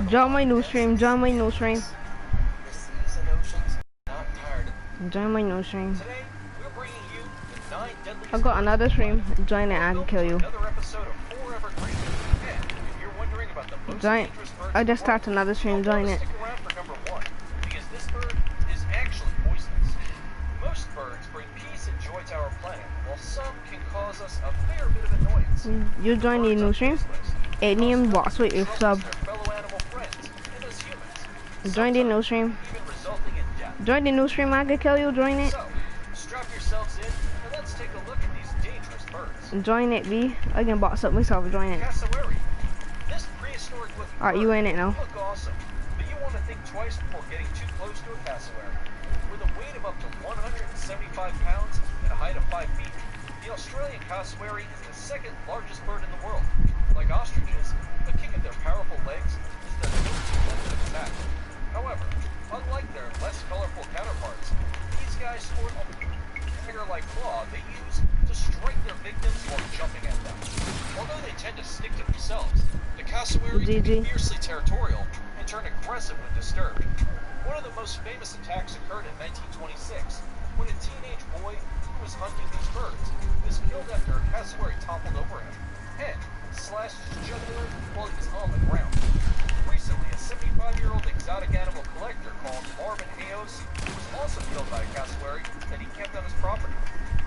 Join my new stream. Join my new stream. Join my new stream. I got another stream. Join it. I can kill you. Join. I just started another stream. Join it. Most birds bring peace and joy to our planet, while some can cause us a fair bit of annoyance. You join the new stream? It name box with your sub. Join the new stream. Join the new stream. I can kill you. Join it. So, strap yourselves in and let's take a look at these dangerous birds. Join it, B. I can box up myself. Join it. Cassowary. This prehistoric looking Alright, you in it now. look awesome, but you want to think twice before getting too close to a cassowary. With a weight of up to 175 pounds and a height of 5 feet, the Australian cassowary is the second largest bird in the world. Like ostriches, the king of their powerful legs is their go-to method of attack. However, unlike their less colorful counterparts, these guys sport a finger-like claw they use to strike their victims while jumping at them. Although they tend to stick to themselves, the cassowary can be fiercely territorial and turn aggressive when disturbed. One of the most famous attacks occurred in 1926, when a teenage boy who was hunting these birds was killed after a cassowary toppled over him and slashed his jugular while he was on the ground. Recently, a 75-year-old exotic animal collector called Marvin Hayos was also killed by a cassowary that he kept on his property.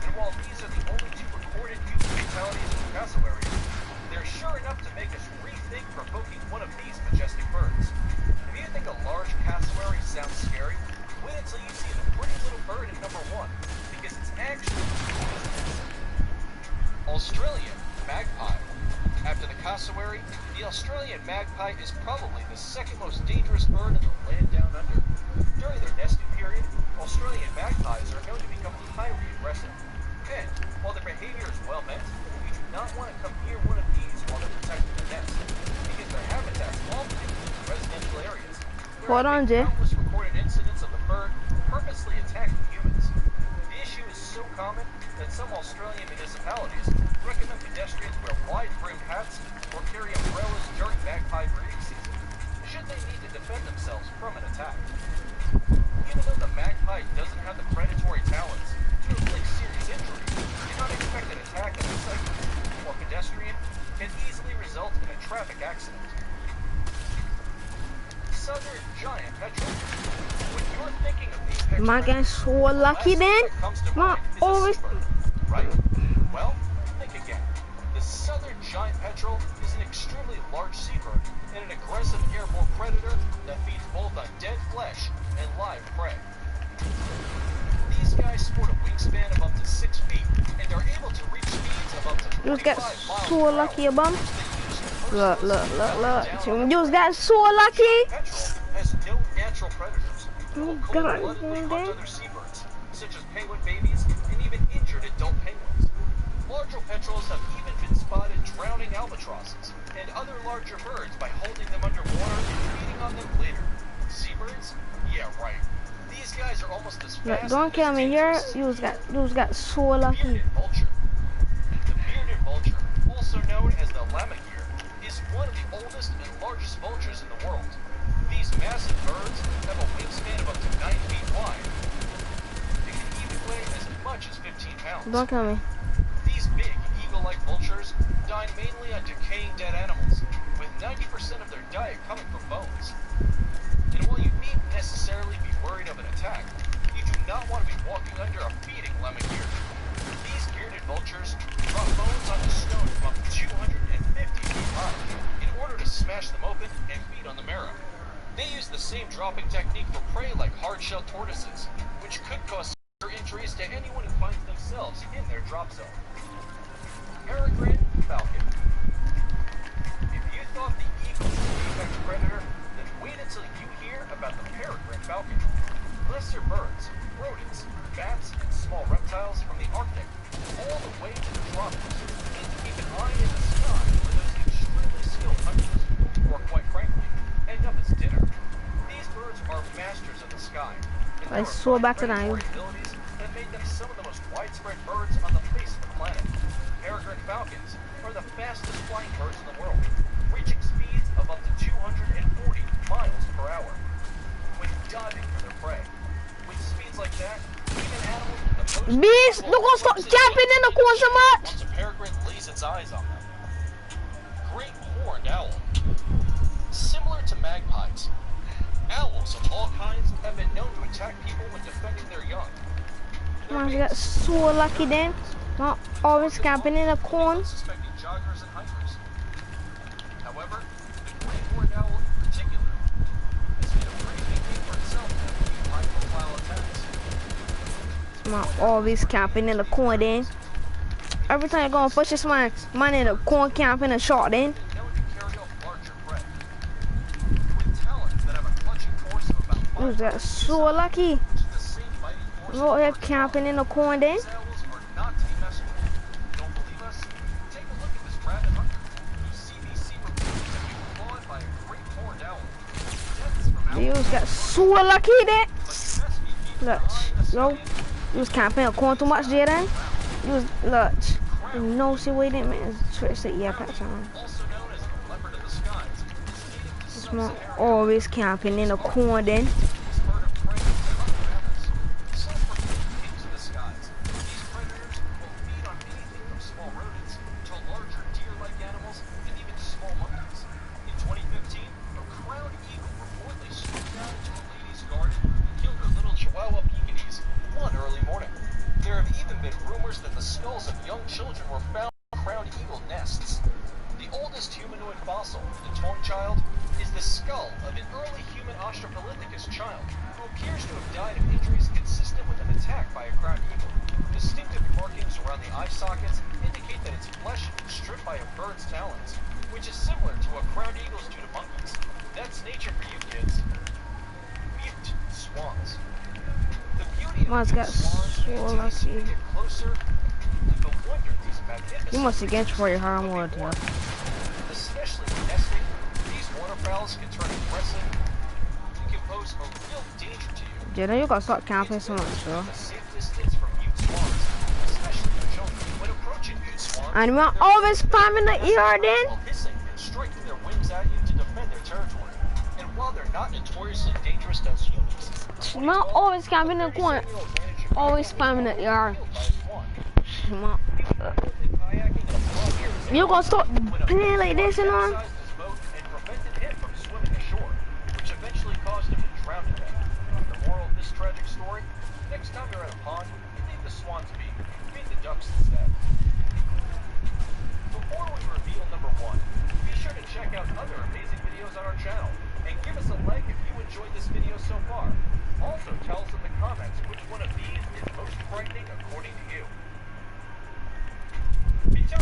And while these are the only two recorded human fatalities of cassowaries, they're sure enough to make us rethink provoking one of these majestic birds. If you think a large cassowary sounds scary, wait until you see the pretty little bird in number 1, because it's actually Australian magpie. After the cassowary, the Australian magpie is probably the second most dangerous bird in the land down under. During their nesting period, Australian magpies are known to become highly aggressive. And, while their behavior is well meant, you do not want to come near one of these while they're protecting their nest, because their habitats often include residential areas. Hold on, Jay. Countless recorded incidents of the bird purposely attacking humans. The issue is so common that some Australian municipalities recommend pedestrians wear wide-brimmed hats or carry umbrellas during magpie breeding season, should they need to defend themselves from an attack. Even though the magpie doesn't have the predatory talents to inflict serious injury, do not expect an attack on a cyclist or pedestrian can easily result in a traffic accident. Southern giant petrel. When you're thinking of these Am I getting so lucky then? Not always. Right? Well, think again. The southern giant petrel is an extremely large seabird and an aggressive airborne predator that feeds both on dead flesh and live prey. These guys sport a wingspan of up to 6 feet and are able to reach speeds of up to 45 You get miles so per hour. lucky, bum. Look. You just got so lucky. Petrel has no natural predators. Oh, Will God. cold-bloodedly hunt other seabirds, such as penguin babies and even injured adult penguins. Larger petrels have even been spotted drowning albatrosses and other larger birds by holding them underwater and feeding on them later. Seabirds? Yeah, right. These guys are almost as fast. Look, don't kill me here. You just got so lucky. Bearded vulture. The bearded vulture, also known as the lammergeier, is one of the oldest and largest vultures in the world. These massive birds have a wingspan of up to 9 feet wide. They can even weigh as much as 15 pounds. Don't kill me. These big, eagle-like vultures dine mainly on decaying dead animals, with 90% of their diet coming from bones. And while you needn't necessarily be worried of an attack, you do not want to be walking under a feeding lammergeier. These bearded vultures drop bones onto stone from up to 250 feet high in order to smash them open and feed on the marrow. They use the same dropping technique for prey like hard-shelled tortoises, which could cause severe injuries to anyone who finds themselves in their drop zone. Peregrine falcon. If you thought the eagle was the apex predator, then wait until you hear about the peregrine falcon. Lesser birds, rodents, bats, and small reptiles from the Arctic, all the way to the tropics, need to keep an eye in the sky for those extremely skilled hunters, or quite frankly, end up as dinner. These birds are masters of the sky. I saw back to now. Abilities that made them some of the most widespread birds on the face of the planet. Peregrine falcons are the fastest flying birds in the world, reaching speeds of up to 240 miles per hour when diving for their prey. With speeds like that, even animals with the most Beast, look gonna start camping in the corner so much. once a peregrine lays its eyes on them. Great horned owl. Similar to magpies, owls of all kinds have been known to attack people when defending their young. Man, you got so lucky then. Man, always camping in the corner. Suspecting joggers and hikers. However, the great horned owl in particular has made a pretty big name for itself in high-profile attacks. Man, always camping in the corner then. Every time you go and push this man in the corner camping a shot then. Known to carry off larger prey. With talons that have a clutching force of about 5 You got so lucky. the same biting force Go ahead camping in the corner then. These owls are not to be messed with. Don't believe us? Take a look at this rabbit hunter whose CBC reports have been clawed by a great horned owl. Deaths from You owls got so lucky then. but best be keeping Look, an eye on the yo, surveillance. you was camping in the corner too much there then. You was, look, you know she waiting, man. Switch to ear patch on. Also known as the leopard of the skies. Native to Small, sub-Saharan always camping in the corner then. This bird of prey and other mammals. Self-proclaimed kings of the skies, these predators will feed on anything from small rodents to larger deer-like animals and even small monkeys. In 2015, a crowned eagle reportedly swooped down into a lady's garden and killed her little Chihuahua Pekingese one early morning. There have even been rumors that the skulls of young children were found in crowned eagle nests. The oldest humanoid fossil, the Tong child, is the skull of an early human Australopithecus child who appears to have died of injuries consistent with an attack by a crowned eagle. Distinctive markings around the eye sockets indicate that its flesh was stripped by a bird's talons, which is similar to what crowned eagles do to monkeys. That's nature for you kids. Mute swans. The beauty of Man's mute got swans so means you see lucky. to get closer and the wonder these magnificent You must against for your hard mode, yeah. Especially when nesting, these waterfowls can turn aggressive and can pose a real danger to you. Jada, you gotta start camping so much, bro. A safe distance from mute swans, especially for children. When approaching mute swans, And we're always climbing the ER then. while hissing and striking their wings at you to defend their territory. And while they're not notoriously dangerous to us humans, Man, always camping in the corner. Always spamming the ER. Man. You gonna start playing like this and on? And prevented him from swimming ashore, which eventually caused him to drown to death. The moral of this tragic story: next time you're at a pond, leave the swans be. Feed the ducks instead. Before we reveal number 1, be sure to check out other amazing videos on our channel, and give us a like if you enjoyed this video so far. Also tell us in the comments which one of these is most frightening according to you. Piton.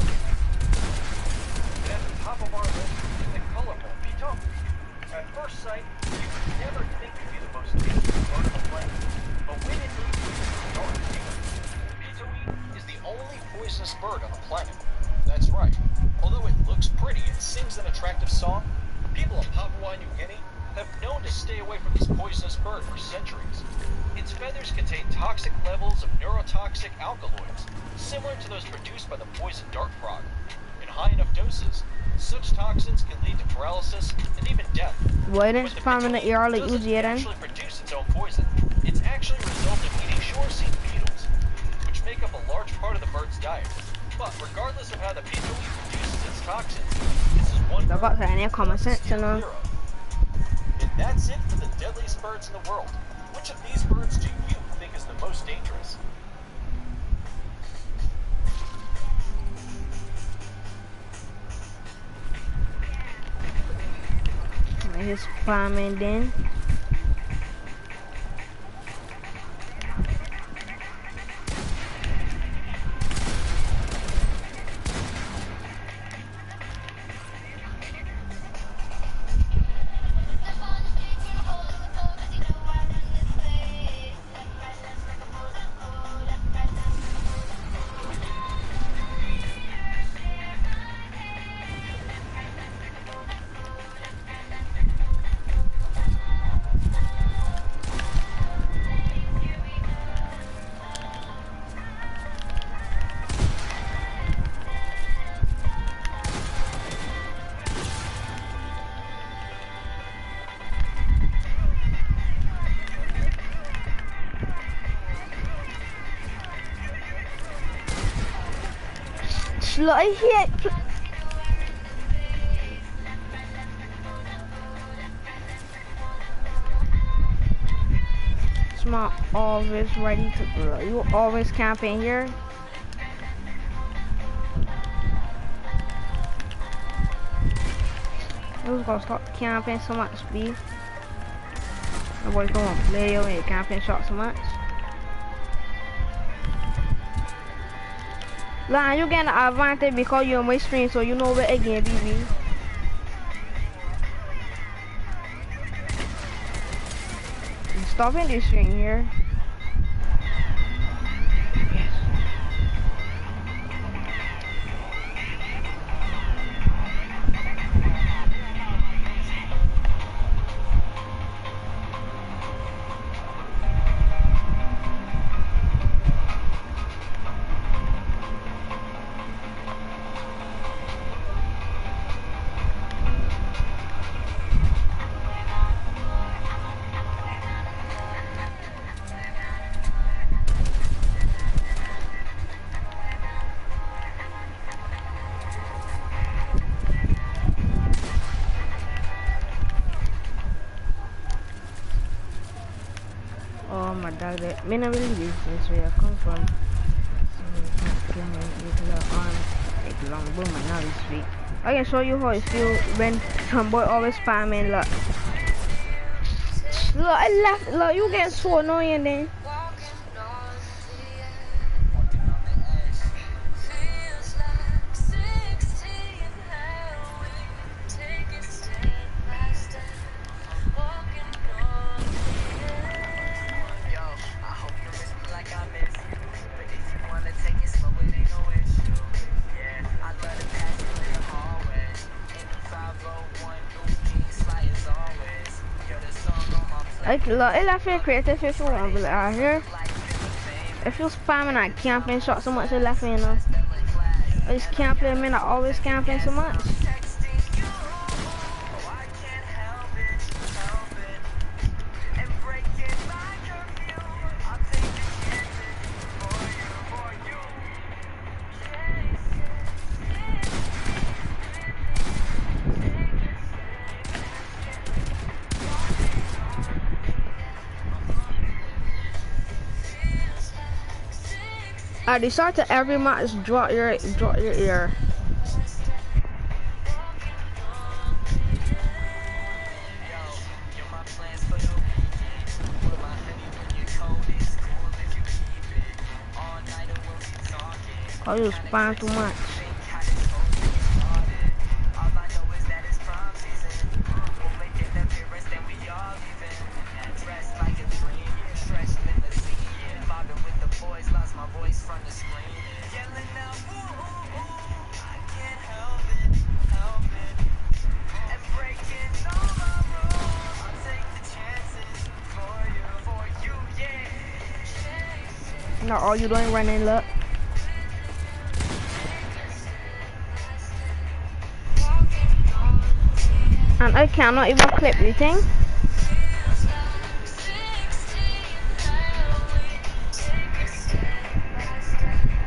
And at the top of our list is the colorful piton. At first sight, you would never think it'd be the most dangerous bird on the planet. But when it moves, it's dark green. Pitoid is the only poisonous bird on the planet. That's right. Although it looks pretty and sings an attractive song, people of Papua New Guinea have known to stay away from this poisonous bird for centuries. Its feathers contain toxic levels of neurotoxic alkaloids, similar to those produced by the poison dart frog. In high enough doses, such toxins can lead to paralysis and even death. Why When didn't the spamming the pitoid ER like you doesn't did then? actually produce its own poison, it's actually a result of eating shore seed beetles, which make up a large part of the bird's diet. But regardless of how the pitoid produces its toxins, this is one The bugs bird are in there, common sense, you know. zero. And that's it for the deadliest birds in the world. Which of these birds do you think is the most dangerous? He's spamming then. Look, here. Smart, always ready to go. You always camping here. Who's gonna start camping so much, B? Nobody's gonna play over here camping shot so much. Like, you get an advantage because you're on my stream, so you know where again, BB. Stopping this stream here. Oh my dog, that me not really use this where I come from. So like long boom and now this week. I can show you how it feels when some boy always spamming look. Look, I left. Look, you get so annoying then. Like, look, it's actually creative if you want, but out here, if you're spamming at camping shot so much, it's left me enough. I just can't play, man, I always camping so much. At the start of every match, drop your ear. Cause you spam too much. Not all you doing running, look. And I cannot even clip the thing.